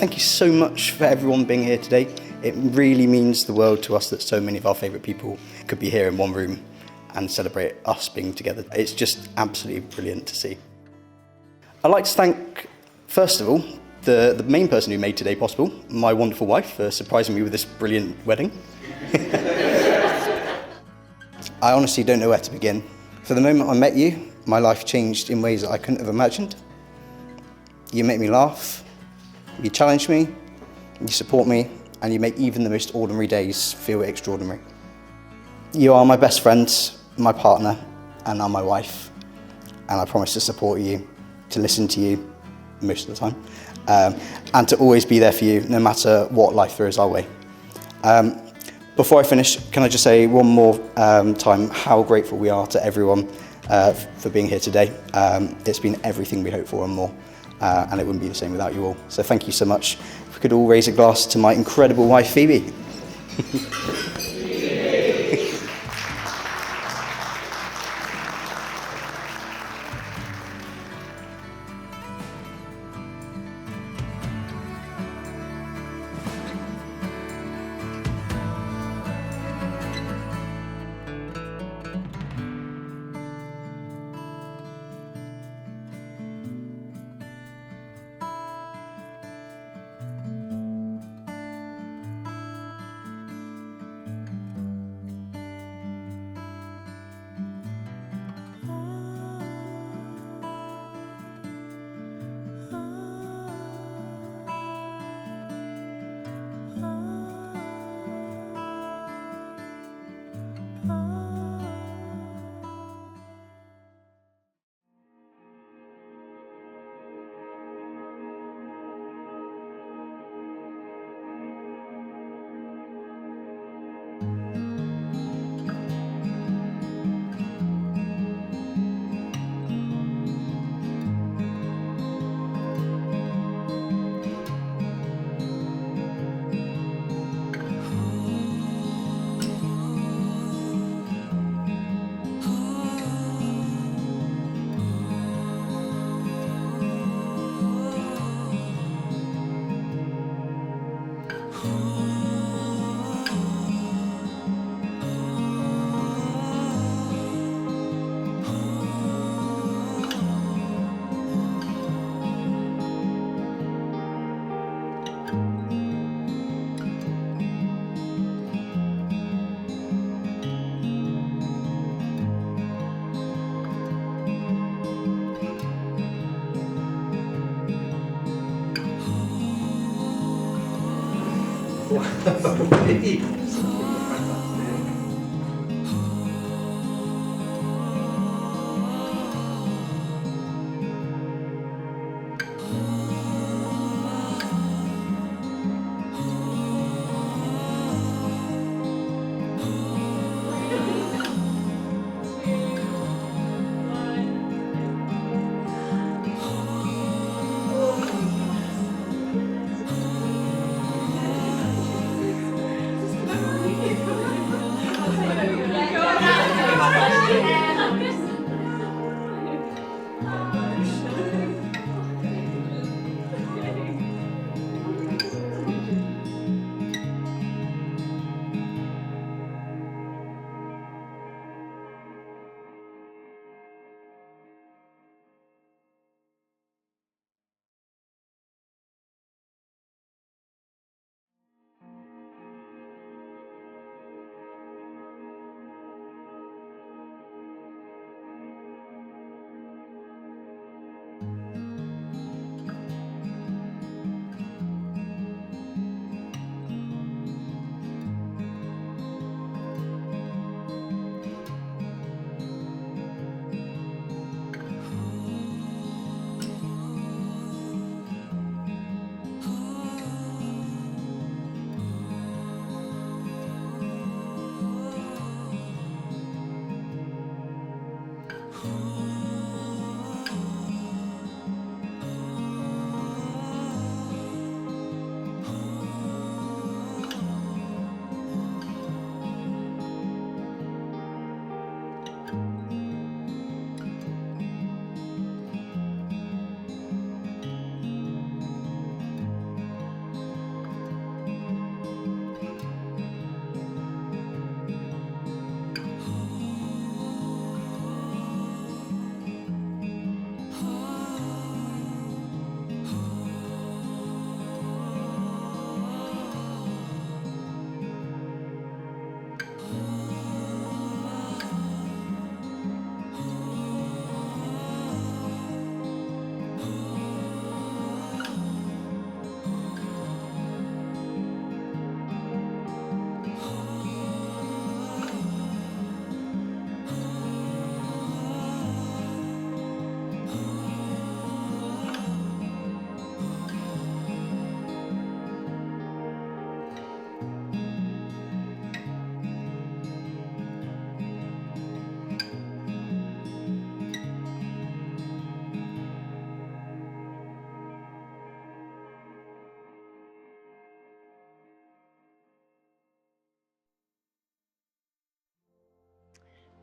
Thank you so much for everyone being here today. It really means the world to us that so many of our favourite people could be here in one room and celebrate us being together. It's just absolutely brilliant to see. I'd like to thank, first of all, the main person who made today possible, my wonderful wife, for surprising me with this brilliant wedding. I honestly don't know where to begin. For the moment I met you, my life changed in ways that I couldn't have imagined. You make me laugh, you challenge me, you support me, and you make even the most ordinary days feel extraordinary. You are my best friend, my partner, and now my wife. And I promise to support you, to listen to you most of the time, and to always be there for you, no matter what life throws our way. Before I finish, can I just say one more time how grateful we are to everyone for being here today. It's been everything we hoped for and more, and it wouldn't be the same without you all. So thank you so much. If we could all raise a glass to my incredible wife, Phoebe.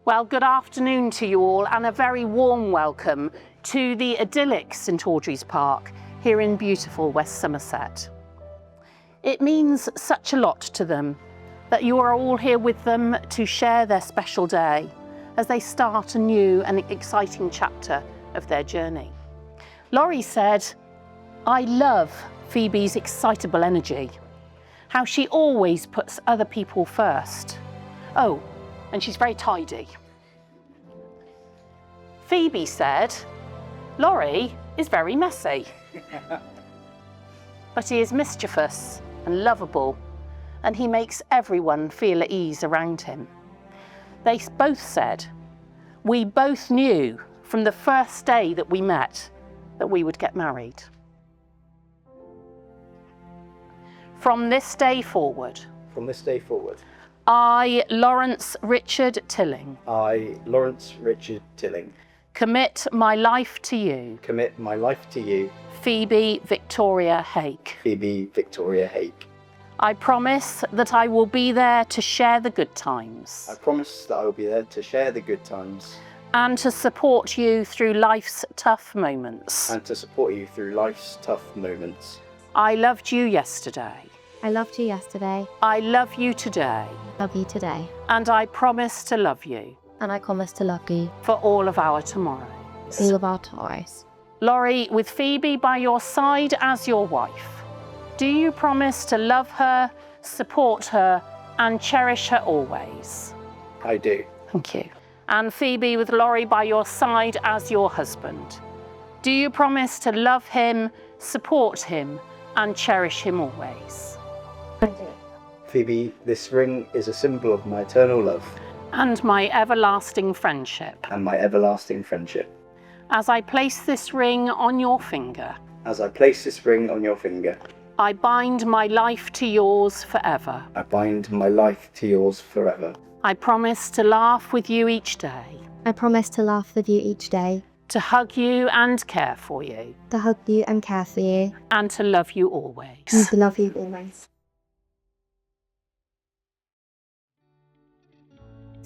Well, good afternoon to you all and a very warm welcome to the idyllic St Audries Park here in beautiful West Somerset. It means such a lot to them that you are all here with them to share their special day as they start a new and exciting chapter of their journey. Laurie said, "I love Phoebe's excitable energy, how she always puts other people first. Oh, and she's very tidy." Phoebe said, "Laurie is very messy, but he is mischievous and lovable, and he makes everyone feel at ease around him." They both said, "We both knew from the first day that we met that we would get married." From this day forward, I, Lawrence Richard Tilling, commit my life to you, Phoebe Victoria Hake. I promise that I will be there to share the good times and to support you through life's tough moments. I loved you yesterday. I loved you yesterday. I love you today. Love you today. And I promise to love you And I promise to love you for all of our tomorrows. all of our tomorrows. Laurie, with Phoebe by your side as your wife, do you promise to love her, support her, and cherish her always? I do. Thank you. And Phoebe, with Laurie by your side as your husband, do you promise to love him, support him, and cherish him always? I do. Phoebe, this ring is a symbol of my eternal love And my everlasting friendship. As I place this ring on your finger, I bind my life to yours forever. I promise to laugh with you each day, I promise to laugh with you each day, to hug you and care for you, to hug you and care for you, and to love you always. and to love you always.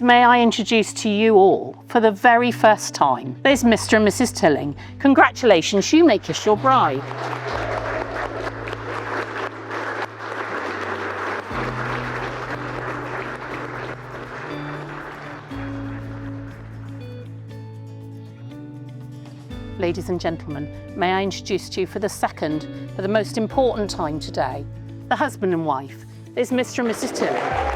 May I introduce to you all, for the very first time, there's Mr. and Mrs. Tilling. Congratulations, you may kiss your bride. Ladies and gentlemen, may I introduce to you for the second, for the most important time today, the husband and wife. There's Mr. and Mrs. Tilling.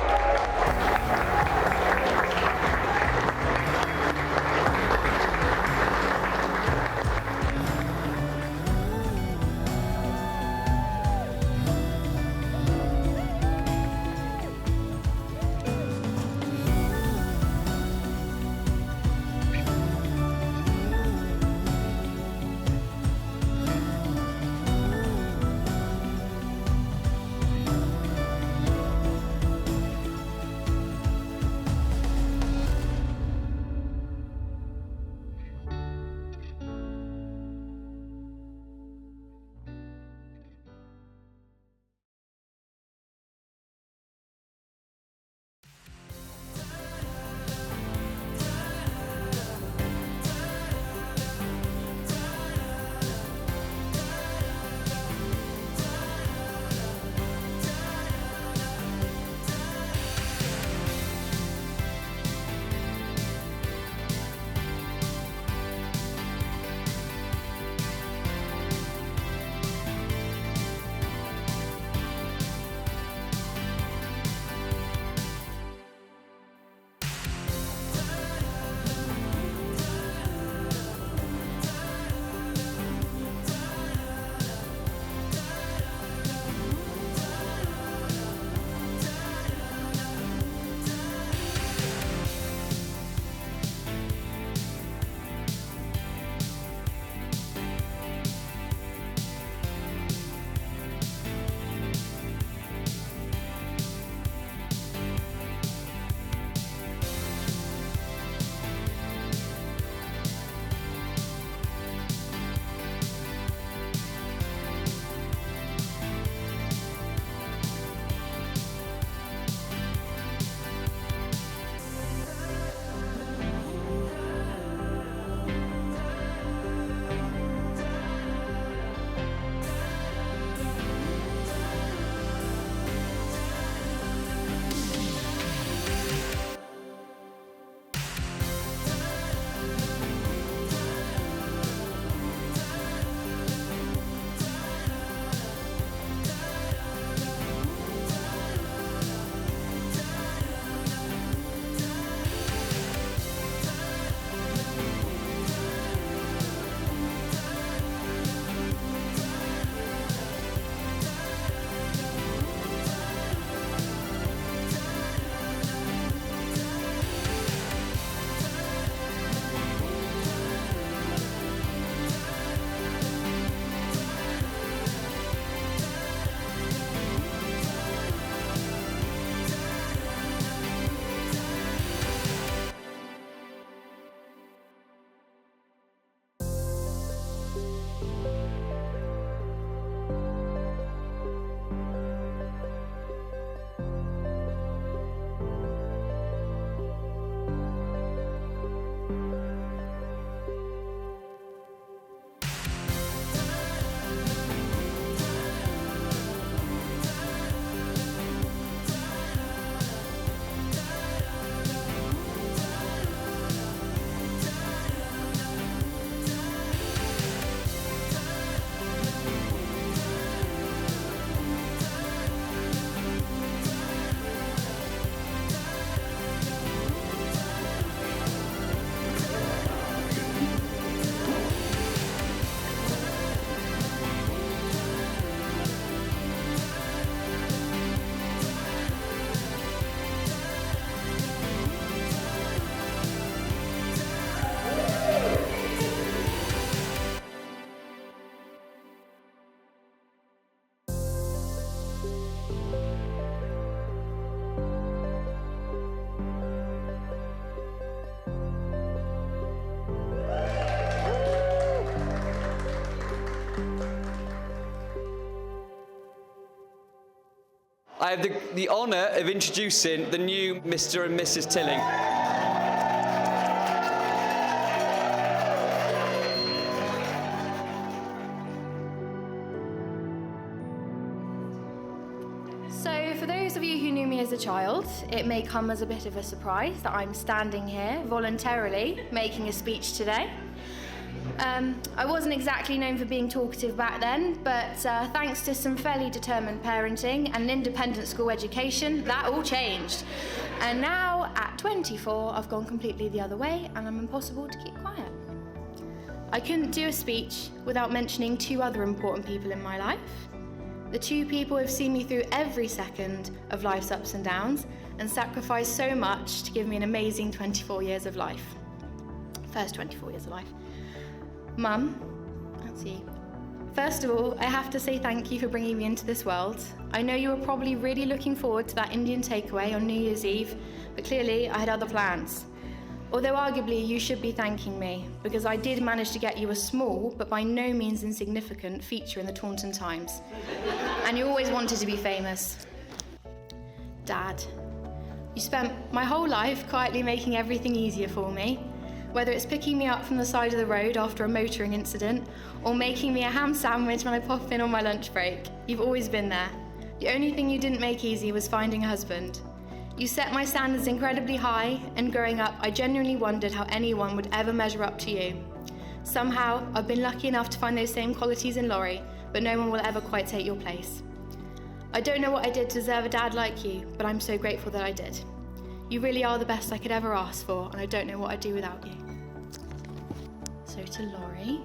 I have the honour of introducing the new Mr. and Mrs. Tilling. So, for those of you who knew me as a child, it may come as a bit of a surprise that I'm standing here voluntarily making a speech today. I wasn't exactly known for being talkative back then, but thanks to some fairly determined parenting and an independent school education, that all changed. And now, at 24, I've gone completely the other way and I'm impossible to keep quiet. I couldn't do a speech without mentioning two other important people in my life. The two people who've seen me through every second of life's ups and downs and sacrificed so much to give me an amazing 24 years of life. First 24 years of life. Mum, that's you. First of all, I have to say thank you for bringing me into this world. I know you were probably really looking forward to that Indian takeaway on New Year's Eve, but clearly I had other plans. Although arguably you should be thanking me, because I did manage to get you a small, but by no means insignificant, feature in the Taunton Times. And you always wanted to be famous. Dad, you spent my whole life quietly making everything easier for me. Whether it's picking me up from the side of the road after a motoring incident, or making me a ham sandwich when I pop in on my lunch break, you've always been there. The only thing you didn't make easy was finding a husband. You set my standards incredibly high, and growing up, I genuinely wondered how anyone would ever measure up to you. Somehow, I've been lucky enough to find those same qualities in Laurie, but no one will ever quite take your place. I don't know what I did to deserve a dad like you, but I'm so grateful that I did. You really are the best I could ever ask for, and I don't know what I'd do without you. So to Laurie.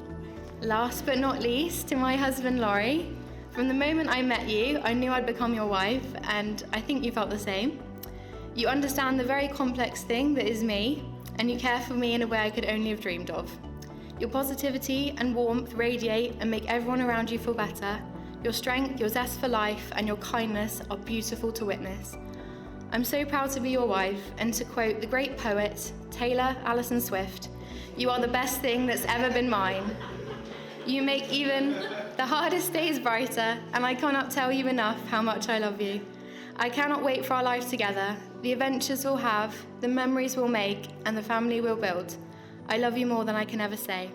Last but not least, to my husband Laurie. From the moment I met you, I knew I'd become your wife, and I think you felt the same. You understand the very complex thing that is me, and you care for me in a way I could only have dreamed of. Your positivity and warmth radiate and make everyone around you feel better. Your strength, your zest for life, and your kindness are beautiful to witness. I'm so proud to be your wife, and to quote the great poet, Taylor Allison Swift, "You are the best thing that's ever been mine." You make even the hardest days brighter, and I cannot tell you enough how much I love you. I cannot wait for our life together, the adventures we'll have, the memories we'll make, and the family we'll build. I love you more than I can ever say.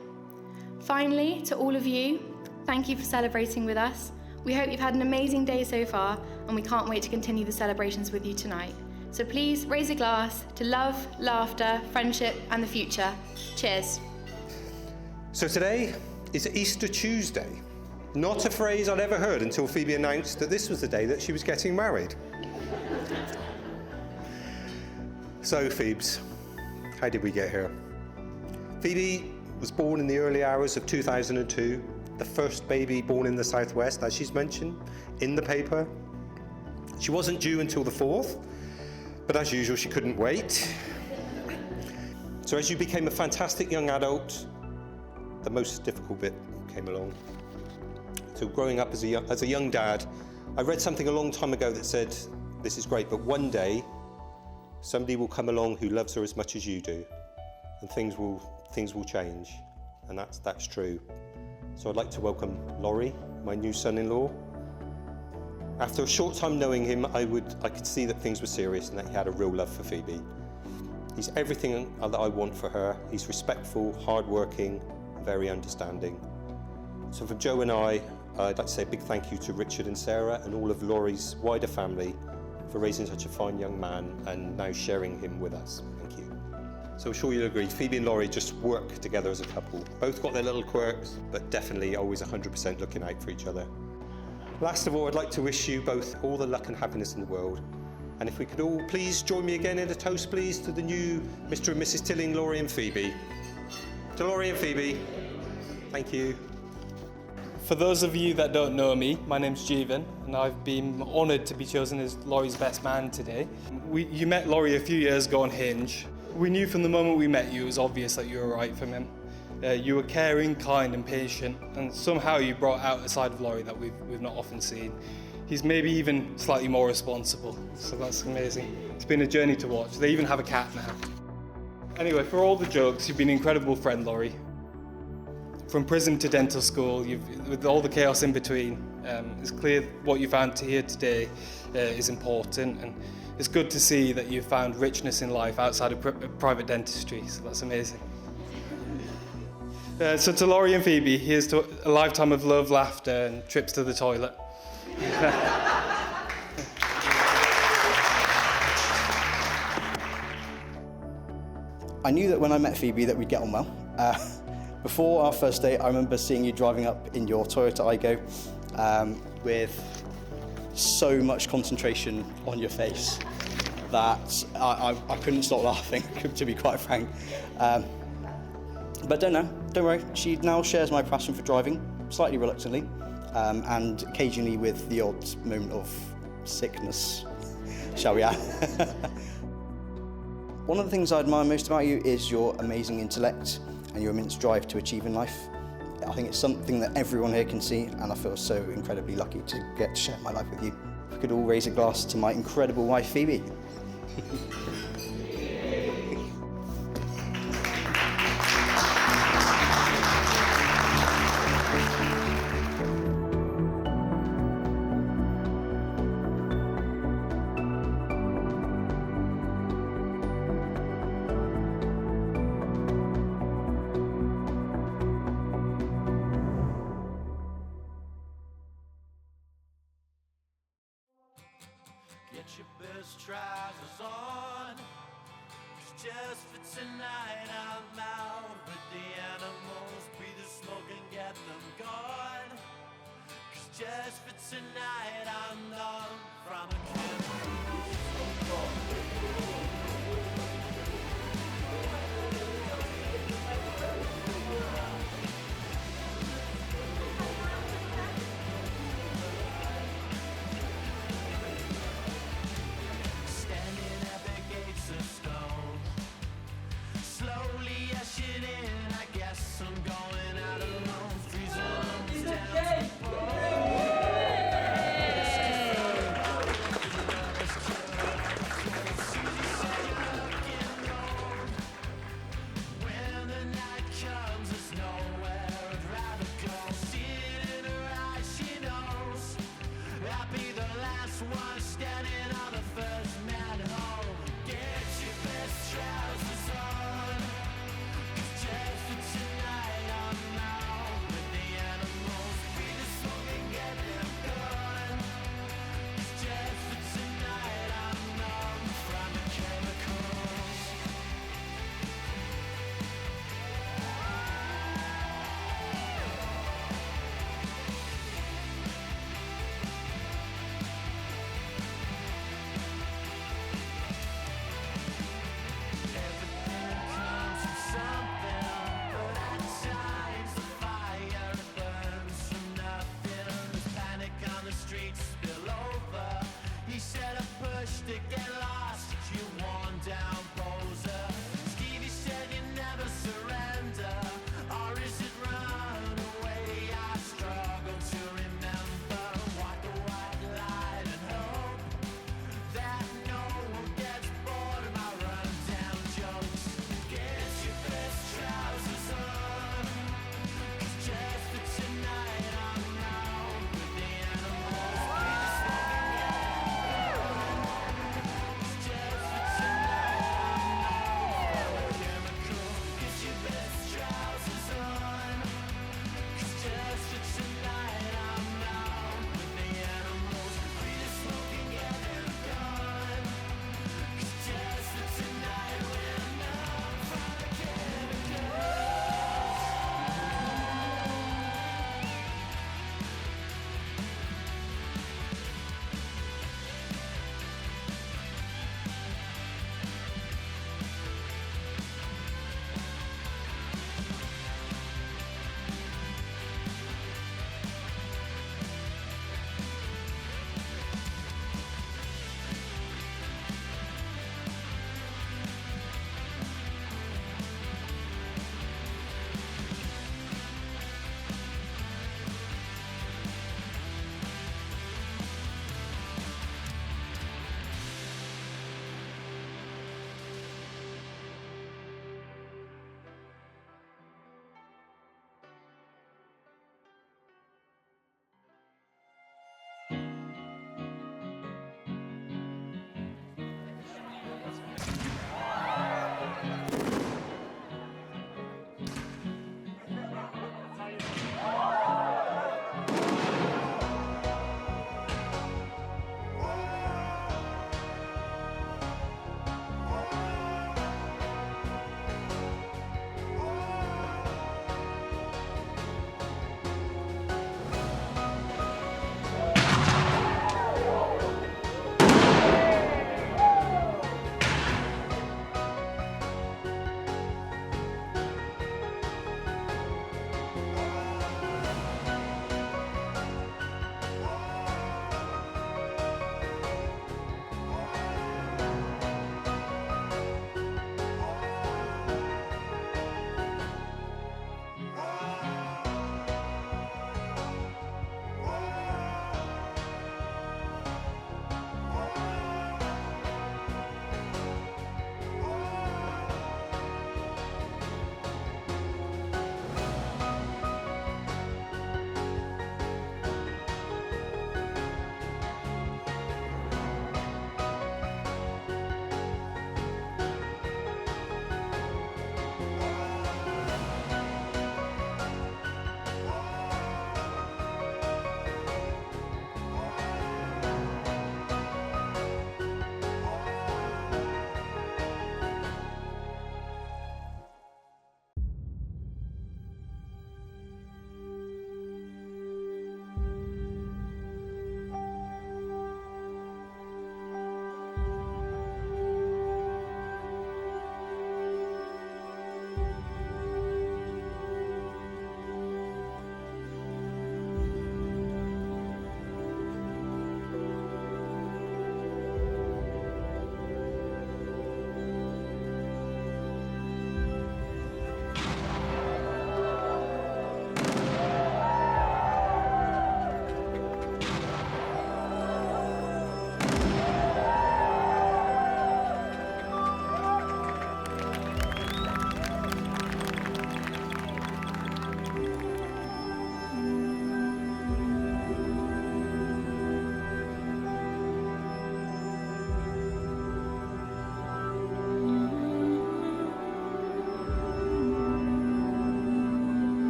Finally, to all of you, thank you for celebrating with us. We hope you've had an amazing day so far, and we can't wait to continue the celebrations with you tonight. So please raise a glass to love, laughter, friendship, and the future. Cheers. So today is Easter Tuesday. Not a phrase I'd ever heard until Phoebe announced that this was the day that she was getting married. So Phoebes, how did we get here? Phoebe was born in the early hours of 2002, the first baby born in the southwest, as she's mentioned, in the paper. She wasn't due until the 4th, but as usual, she couldn't wait. So as you became a fantastic young adult, the most difficult bit came along. So growing up as a young dad, I read something a long time ago that said, this is great, but one day, somebody will come along who loves her as much as you do, and things will change, and that's true. So I'd like to welcome Laurie, my new son-in-law. After a short time knowing him, I could see that things were serious and that he had a real love for Phoebe. He's everything that I want for her. He's respectful, hardworking, very understanding. So for Joe and I'd like to say a big thank you to Richard and Sarah and all of Laurie's wider family for raising such a fine young man and now sharing him with us. Thank you. So I'm sure you'll agree, Phoebe and Laurie just work together as a couple. Both got their little quirks, but definitely always 100% looking out for each other. Last of all, I'd like to wish you both all the luck and happiness in the world. And if we could all please join me again in a toast, please, to the new Mr. and Mrs. Tilling, Laurie and Phoebe. To Laurie and Phoebe, thank you. For those of you that don't know me, my name's Jeevan, and I've been honoured to be chosen as Laurie's best man today. You met Laurie a few years ago on Hinge. We knew from the moment we met you, it was obvious that you were right for him. You were caring, kind and patient, and somehow you brought out a side of Laurie that we've not often seen. He's maybe even slightly more responsible, so that's amazing. It's been a journey to watch. They even have a cat now. Anyway, for all the jokes, you've been an incredible friend, Laurie. From prison to dental school, with all the chaos in between, it's clear what you found here today is important, and it's good to see that you've found richness in life outside of private dentistry, so that's amazing. So to Laurie and Phoebe, here's to a lifetime of love, laughter and trips to the toilet. I knew that when I met Phoebe that we'd get on well. Before our first date, I remember seeing you driving up in your Toyota Aygo with so much concentration on your face that I couldn't stop laughing, to be quite frank. But don't worry, she now shares my passion for driving, slightly reluctantly, and occasionally with the odd moment of sickness, shall we add. One of the things I admire most about you is your amazing intellect and your immense drive to achieve in life. I think it's something that everyone here can see, and I feel so incredibly lucky to get to share my life with you. If we could all raise a glass to my incredible wife, Phoebe. Get your best trousers on, 'cause just for tonight I'm out with the animals, breathe the smoke and get them gone. 'Cause just for tonight I'm done from a kid.